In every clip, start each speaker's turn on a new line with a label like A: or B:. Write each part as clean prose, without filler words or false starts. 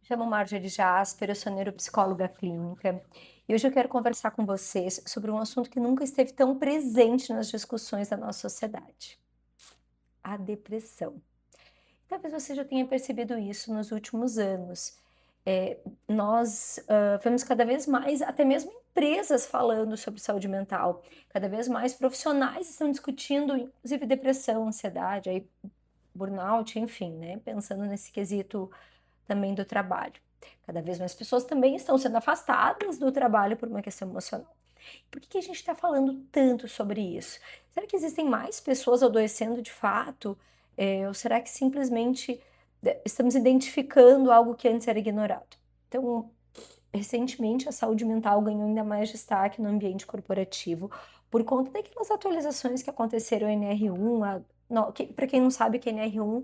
A: Chamo Marjorie Jasper, eu sou neuropsicóloga clínica e hoje eu quero conversar com vocês sobre um assunto que nunca esteve tão presente nas discussões da nossa sociedade: a depressão. Talvez você já tenha percebido isso nos últimos anos. Nós vemos cada vez mais, até mesmo empresas falando sobre saúde mental, cada vez mais profissionais estão discutindo, inclusive depressão, ansiedade, aí, burnout, enfim, né? Pensando nesse quesito também do trabalho. Cada vez mais pessoas também estão sendo afastadas do trabalho por uma questão emocional. Por que a gente está falando tanto sobre isso? Será que existem mais pessoas adoecendo de fato? Ou será que simplesmente estamos identificando algo que antes era ignorado? Então, recentemente, a saúde mental ganhou ainda mais destaque no ambiente corporativo por conta daquelas atualizações que aconteceram em NR1. Para quem não sabe, que NR1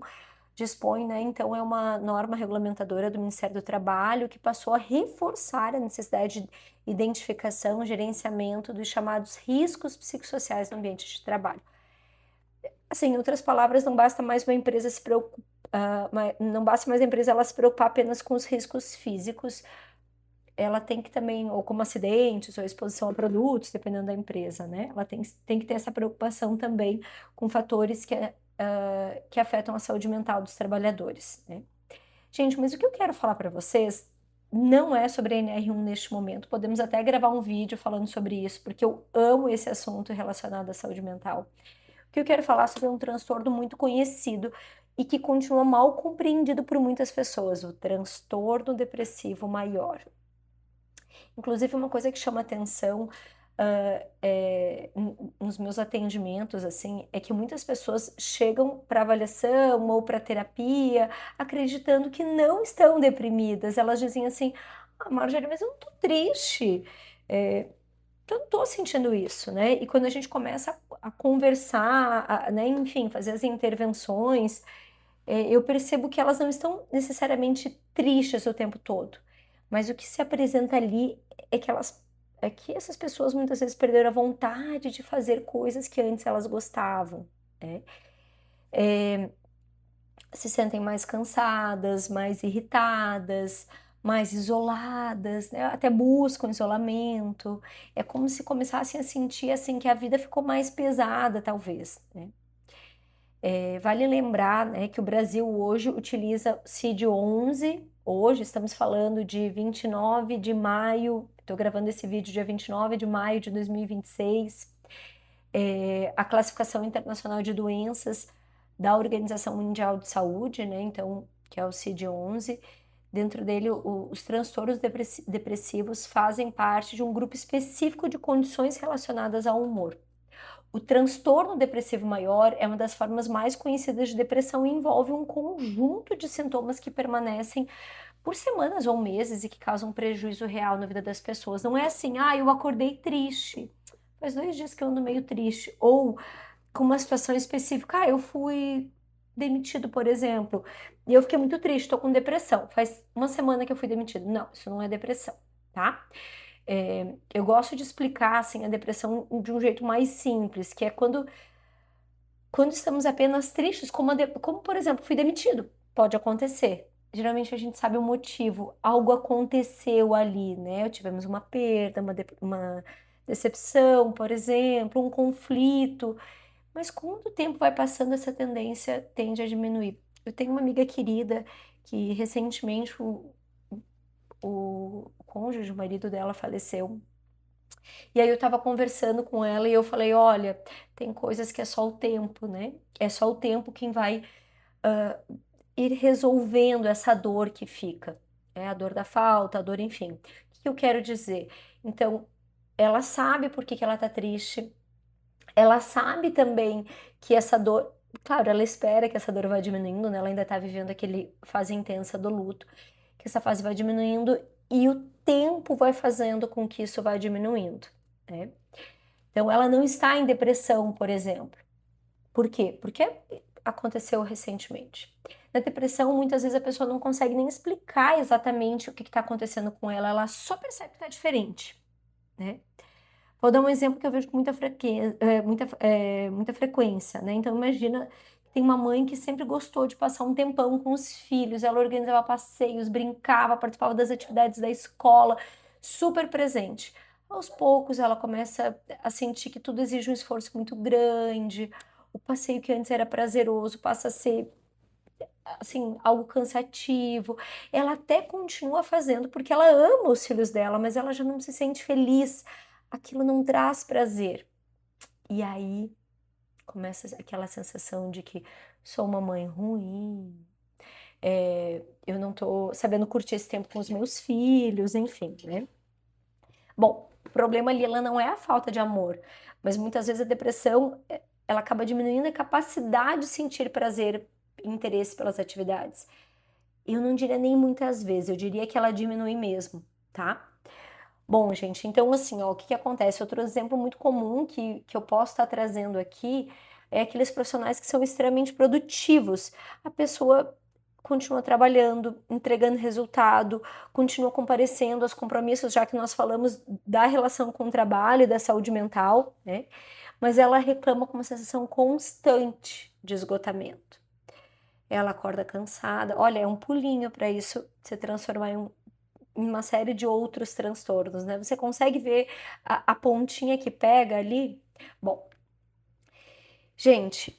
A: dispõe, né, então é uma norma regulamentadora do Ministério do Trabalho que passou a reforçar a necessidade de identificação e gerenciamento dos chamados riscos psicossociais no ambiente de trabalho. Assim, em outras palavras, não basta mais uma empresa se preocupar, não basta mais a empresa ela se preocupar apenas com os riscos físicos, ela tem que também, ou como acidentes, ou exposição a produtos, dependendo da empresa, né? Ela tem que ter essa preocupação também com fatores que afetam a saúde mental dos trabalhadores, né? Gente, mas o que eu quero falar para vocês não é sobre a NR1 neste momento. Podemos até gravar um vídeo falando sobre isso, porque eu amo esse assunto relacionado à saúde mental. O que eu quero falar sobre um transtorno muito conhecido e que continua mal compreendido por muitas pessoas, o transtorno depressivo maior. Inclusive, uma coisa que chama atenção nos meus atendimentos, assim, é que muitas pessoas chegam para avaliação ou para terapia acreditando que não estão deprimidas. Elas dizem assim: ah, Marjorie, mas eu não tô triste. Eu não tô sentindo isso, né? E quando a gente começa a conversar, né, enfim, fazer as intervenções, eu percebo que elas não estão necessariamente tristes o tempo todo, mas o que se apresenta ali é que essas pessoas muitas vezes perderam a vontade de fazer coisas que antes elas gostavam, né? Se sentem mais cansadas, mais irritadas, mais isoladas, né? Até buscam isolamento. É como se começassem a sentir assim que a vida ficou mais pesada, talvez, né? Vale lembrar, né, que o Brasil hoje utiliza CID-11, hoje estamos falando de 29 de maio, estou gravando esse vídeo dia 29 de maio de 2026, a classificação internacional de doenças da Organização Mundial de Saúde, né, então, que é o CID-11, dentro dele os transtornos depressivos fazem parte de um grupo específico de condições relacionadas ao humor. O transtorno depressivo maior é uma das formas mais conhecidas de depressão e envolve um conjunto de sintomas que permanecem por semanas ou meses e que causam prejuízo real na vida das pessoas. Não é assim, ah, eu acordei triste, faz 2 dias que eu ando meio triste, ou com uma situação específica, ah, eu fui demitido, por exemplo, e eu fiquei muito triste, estou com depressão, faz uma semana que eu fui demitido. Não, isso não é depressão, tá? Eu gosto de explicar assim, a depressão de um jeito mais simples, que é quando estamos apenas tristes, como por exemplo, fui demitido. Pode acontecer. Geralmente a gente sabe o motivo, algo aconteceu ali, né? Tivemos uma perda, uma decepção, por exemplo, um conflito. Mas quando o tempo vai passando, essa tendência tende a diminuir. Eu tenho uma amiga querida que recentemente o cônjuge, o marido dela faleceu. E aí eu tava conversando com ela e eu falei, olha, tem coisas que é só o tempo, né? É só o tempo quem vai ah, ir resolvendo essa dor que fica. É a dor da falta, a dor, enfim. O que eu quero dizer? Então, ela sabe por que que ela tá triste. Ela sabe também que essa dor, claro, ela espera que essa dor vá diminuindo, né? Ela ainda tá vivendo aquele fase intensa do luto, que essa fase vai diminuindo e o tempo vai fazendo com que isso vá diminuindo, né? Então, ela não está em depressão, por exemplo. Por quê? Porque aconteceu recentemente. Na depressão, muitas vezes a pessoa não consegue nem explicar exatamente o que está acontecendo com ela só percebe que está diferente, né? Vou dar um exemplo que eu vejo com muita frequência, né? Então, imagina que Tem uma mãe que sempre gostou de passar um tempão com os filhos, ela organizava passeios, brincava, participava das atividades da escola, super presente. Aos poucos ela começa a sentir que tudo exige um esforço muito grande, o passeio que antes era prazeroso passa a ser assim, algo cansativo. Ela até continua fazendo porque ela ama os filhos dela, mas ela já não se sente feliz. Aquilo não traz prazer. E aí começa aquela sensação de que sou uma mãe ruim, eu não tô sabendo curtir esse tempo com os meus filhos, enfim, né? Bom, o problema ali ela não é a falta de amor, mas muitas vezes a depressão ela acaba diminuindo a capacidade de sentir prazer e interesse pelas atividades. Eu não diria nem muitas vezes, eu diria que ela diminui mesmo, tá? Bom, gente, então assim, ó, o que que acontece? Outro exemplo muito comum que eu posso estar trazendo aqui é aqueles profissionais que são extremamente produtivos. A pessoa continua trabalhando, entregando resultado, continua comparecendo aos compromissos, já que nós falamos da relação com o trabalho e da saúde mental, né? Mas ela reclama com uma sensação constante de esgotamento. Ela acorda cansada. Olha, é um pulinho para isso se transformar em uma série de outros transtornos, né? Você consegue ver a pontinha que pega ali? Bom, gente,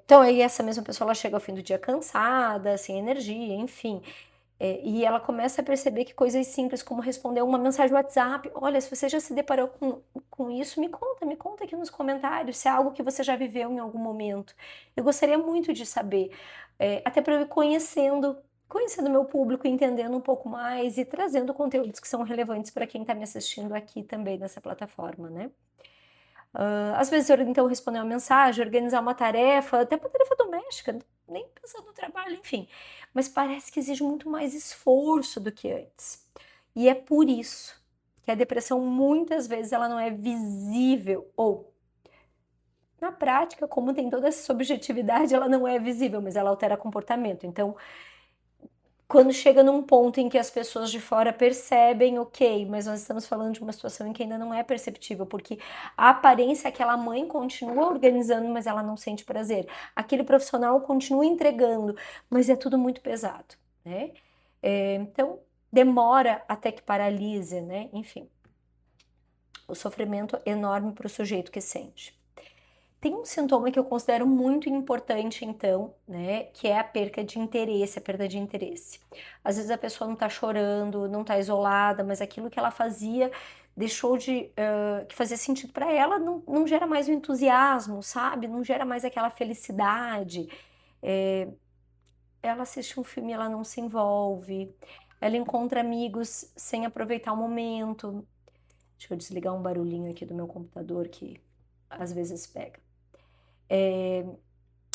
A: então aí essa mesma pessoa ela chega ao fim do dia cansada, sem energia, enfim. E ela começa a perceber que coisas simples como responder uma mensagem no WhatsApp, olha, se você já se deparou com isso, me conta aqui nos comentários se é algo que você já viveu em algum momento. Eu gostaria muito de saber, até para eu ir conhecendo o meu público, entendendo um pouco mais e trazendo conteúdos que são relevantes para quem está me assistindo aqui também nessa plataforma, né? Às vezes, então, responder uma mensagem, organizar uma tarefa, até uma tarefa doméstica, nem pensando no trabalho, enfim. Mas parece que exige muito mais esforço do que antes. E é por isso que a depressão, muitas vezes, ela não é visível, ou, na prática, como tem toda essa subjetividade, ela não é visível, mas ela altera comportamento. Então, quando chega num ponto em que as pessoas de fora percebem, ok, mas nós estamos falando de uma situação em que ainda não é perceptível, porque a aparência, aquela mãe continua organizando, mas ela não sente prazer. Aquele profissional continua entregando, mas é tudo muito pesado, né? Então, demora até que paralise, né? Enfim, o sofrimento é enorme para o sujeito que sente. Tem um sintoma que eu considero muito importante, então, né, que é a perda de interesse, a perda de interesse. Às vezes a pessoa não tá chorando, não tá isolada, mas aquilo que ela fazia deixou de, que fazia sentido para ela, não gera mais o entusiasmo, sabe? Não gera mais aquela felicidade. Ela assiste um filme e ela não se envolve, ela encontra amigos sem aproveitar o momento. Deixa eu desligar um barulhinho aqui do meu computador que às vezes pega.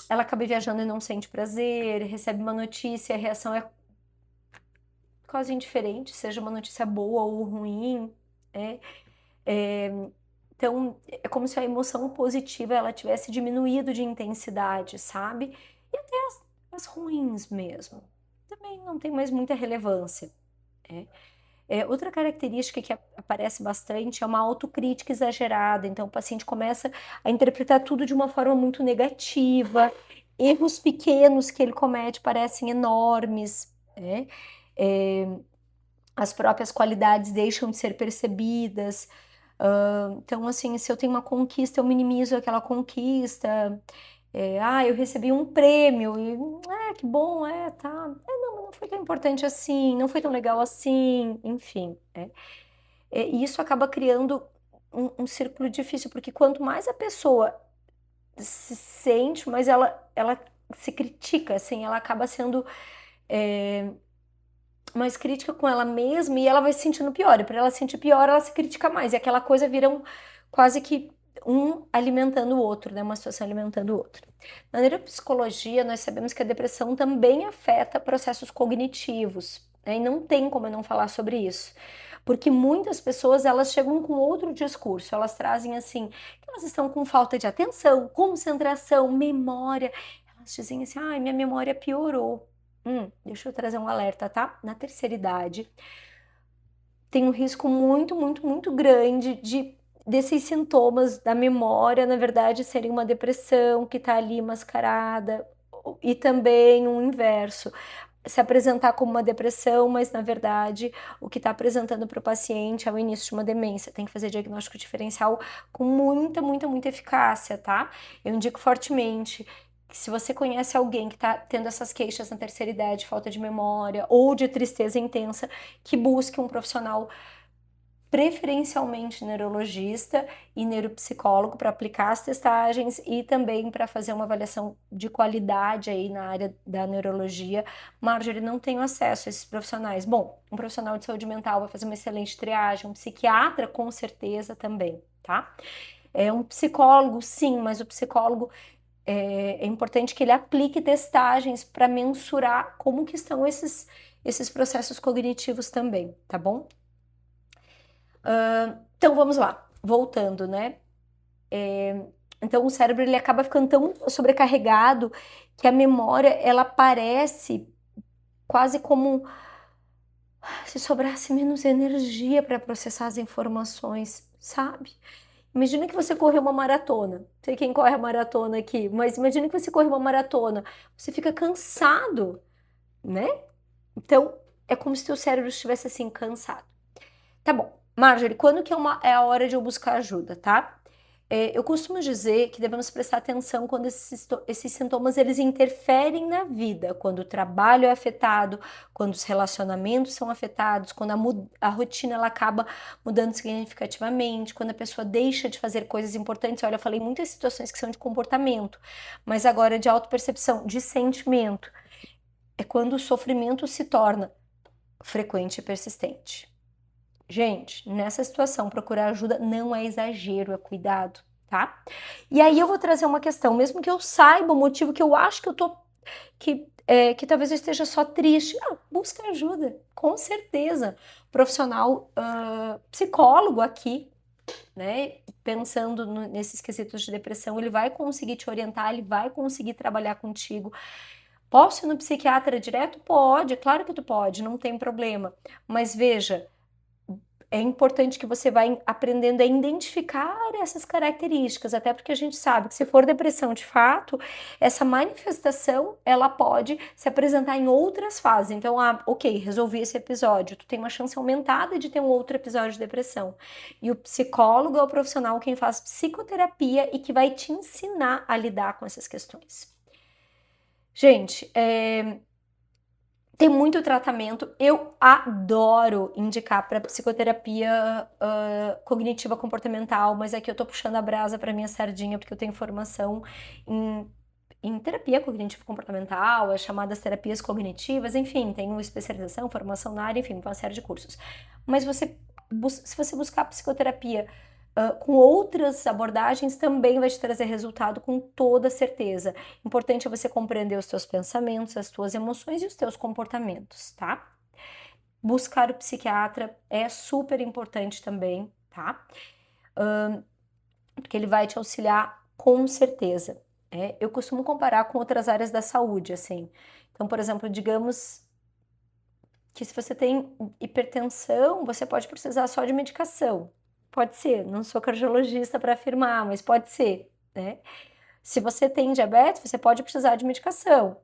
A: Ela acaba viajando e não sente prazer, recebe uma notícia, a reação é quase indiferente, seja uma notícia boa ou ruim, né? Então, é como se a emoção positiva ela tivesse diminuído de intensidade, sabe? E até as ruins mesmo. Também não tem mais muita relevância. né? Outra característica que aparece bastante é uma autocrítica exagerada. Então, o paciente começa a interpretar tudo de uma forma muito negativa. Erros pequenos que ele comete parecem enormes, né? As próprias qualidades deixam de ser percebidas. Então, assim, se eu tenho uma conquista, eu minimizo aquela conquista. Eu recebi um prêmio e, que bom, tá. Não, mas não foi tão importante assim, não foi tão legal assim, enfim. E isso acaba criando um círculo difícil, porque quanto mais a pessoa se sente, mais ela se critica, assim, ela acaba sendo mais crítica com ela mesma e ela vai se sentindo pior. E para ela se sentir pior, ela se critica mais. E aquela coisa vira quase que um alimentando o outro, né? Uma situação alimentando o outro. Na neuropsicologia, nós sabemos que a depressão também afeta processos cognitivos, né? E não tem como eu não falar sobre isso. Porque muitas pessoas, elas chegam com outro discurso, elas trazem assim, que elas estão com falta de atenção, concentração, memória. Elas dizem assim, minha memória piorou. Deixa eu trazer um alerta, tá? Na terceira idade, tem um risco muito, muito, muito grande de desses sintomas da memória, na verdade, serem uma depressão que está ali mascarada, e também o inverso, se apresentar como uma depressão, mas na verdade o que está apresentando para o paciente é o início de uma demência. Tem que fazer diagnóstico diferencial com muita eficácia, tá? Eu indico fortemente que se você conhece alguém que está tendo essas queixas na terceira idade, falta de memória ou de tristeza intensa, que busque um profissional, preferencialmente neurologista e neuropsicólogo, para aplicar as testagens e também para fazer uma avaliação de qualidade aí na área da neurologia. Marjorie, não tenho acesso a esses profissionais. Bom, um profissional de saúde mental vai fazer uma excelente triagem, um psiquiatra com certeza também, tá? É um psicólogo, sim, mas o psicólogo é importante que ele aplique testagens para mensurar como que estão esses processos cognitivos também, tá bom? Então vamos lá, voltando, né? Então o cérebro ele acaba ficando tão sobrecarregado que a memória ela parece quase como se sobrasse menos energia para processar as informações, sabe? Imagina que você correu uma maratona. Não sei quem corre a maratona aqui, mas imagina que você correu uma maratona. Você fica cansado, né? Então é como se o cérebro estivesse assim cansado. Tá bom. Marjorie, quando que é a hora de eu buscar ajuda, tá? Eu costumo dizer que devemos prestar atenção quando esses sintomas eles interferem na vida, quando o trabalho é afetado, quando os relacionamentos são afetados, quando a rotina ela acaba mudando significativamente, quando a pessoa deixa de fazer coisas importantes. Olha, eu falei muitas situações que são de comportamento, mas agora de autopercepção, de sentimento. É quando o sofrimento se torna frequente e persistente. Gente, nessa situação, procurar ajuda não é exagero, é cuidado, tá? E aí eu vou trazer uma questão, mesmo que eu saiba o motivo que eu acho que eu tô, que talvez eu esteja só triste, busca ajuda, com certeza. Profissional, psicólogo aqui, né? Pensando nesses quesitos de depressão, ele vai conseguir te orientar, ele vai conseguir trabalhar contigo. Posso ir no psiquiatra direto? Pode, claro que tu pode, não tem problema. Mas veja, é importante que você vá aprendendo a identificar essas características, até porque a gente sabe que se for depressão de fato, essa manifestação ela pode se apresentar em outras fases. Então, ok, resolvi esse episódio, tu tem uma chance aumentada de ter um outro episódio de depressão. E o psicólogo é o profissional quem faz psicoterapia e que vai te ensinar a lidar com essas questões. Gente, tem muito tratamento. Eu adoro indicar para psicoterapia cognitiva comportamental, mas aqui eu tô puxando a brasa para minha sardinha porque eu tenho formação em terapia cognitivo comportamental, as chamadas terapias cognitivas, enfim, tenho especialização, formação na área, enfim, uma série de cursos. Mas se você buscar psicoterapia com outras abordagens, também vai te trazer resultado com toda certeza. Importante é você compreender os teus pensamentos, as tuas emoções e os teus comportamentos, tá? Buscar o psiquiatra é super importante também, tá? Porque ele vai te auxiliar com certeza. Eu costumo comparar com outras áreas da saúde, assim. Então, por exemplo, digamos que se você tem hipertensão, você pode precisar só de medicação. Pode ser, não sou cardiologista para afirmar, mas pode ser, né? Se você tem diabetes, você pode precisar de medicação,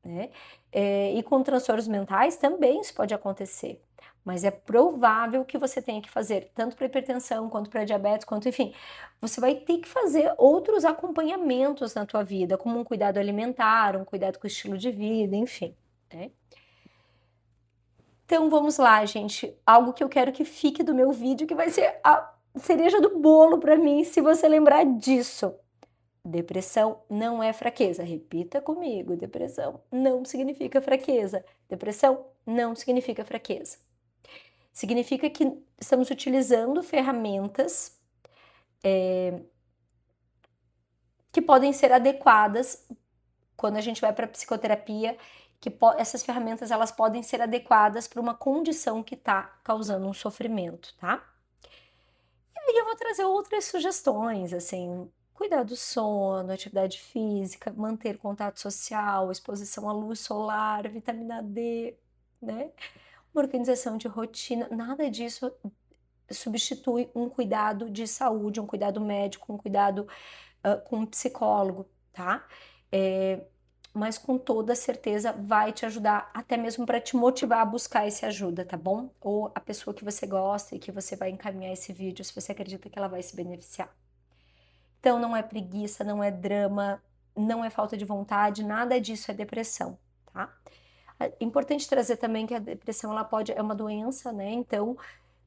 A: né? E com transtornos mentais também isso pode acontecer. Mas é provável que você tenha que fazer, tanto para hipertensão, quanto para diabetes, quanto, enfim, você vai ter que fazer outros acompanhamentos na tua vida, como um cuidado alimentar, um cuidado com o estilo de vida, enfim, né? Então vamos lá, gente. Algo que eu quero que fique do meu vídeo, que vai ser a cereja do bolo para mim, se você lembrar disso. Depressão não é fraqueza. Repita comigo: depressão não significa fraqueza. Depressão não significa fraqueza. Significa que estamos utilizando ferramentas que podem ser adequadas quando a gente vai para psicoterapia, essas ferramentas elas podem ser adequadas para uma condição que está causando um sofrimento, tá? E aí eu vou trazer outras sugestões, assim, cuidar do sono, atividade física, manter contato social, exposição à luz solar, vitamina D, né? Uma organização de rotina, nada disso substitui um cuidado de saúde, um cuidado médico, um cuidado com um psicólogo, tá? Mas com toda certeza vai te ajudar, até mesmo para te motivar a buscar essa ajuda, tá bom? Ou a pessoa que você gosta e que você vai encaminhar esse vídeo, se você acredita que ela vai se beneficiar. Então não é preguiça, não é drama, não é falta de vontade, nada disso é depressão, tá? É importante trazer também que a depressão é uma doença, né? Então,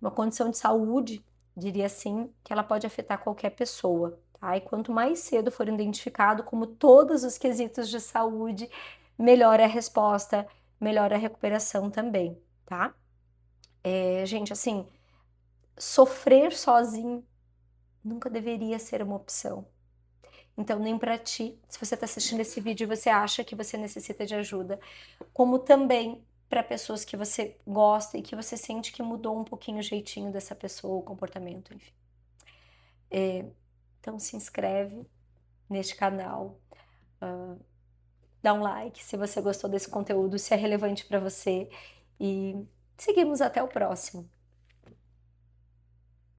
A: uma condição de saúde, diria assim, que ela pode afetar qualquer pessoa, tá? E quanto mais cedo for identificado, como todos os quesitos de saúde, melhor é a resposta, melhor a recuperação também, tá? Gente, assim, sofrer sozinho nunca deveria ser uma opção. Então, nem para ti, se você está assistindo esse vídeo e você acha que você necessita de ajuda, como também para pessoas que você gosta e que você sente que mudou um pouquinho o jeitinho dessa pessoa, o comportamento, enfim. Então, se inscreve neste canal, dá um like se você gostou desse conteúdo, se é relevante para você e seguimos até o próximo.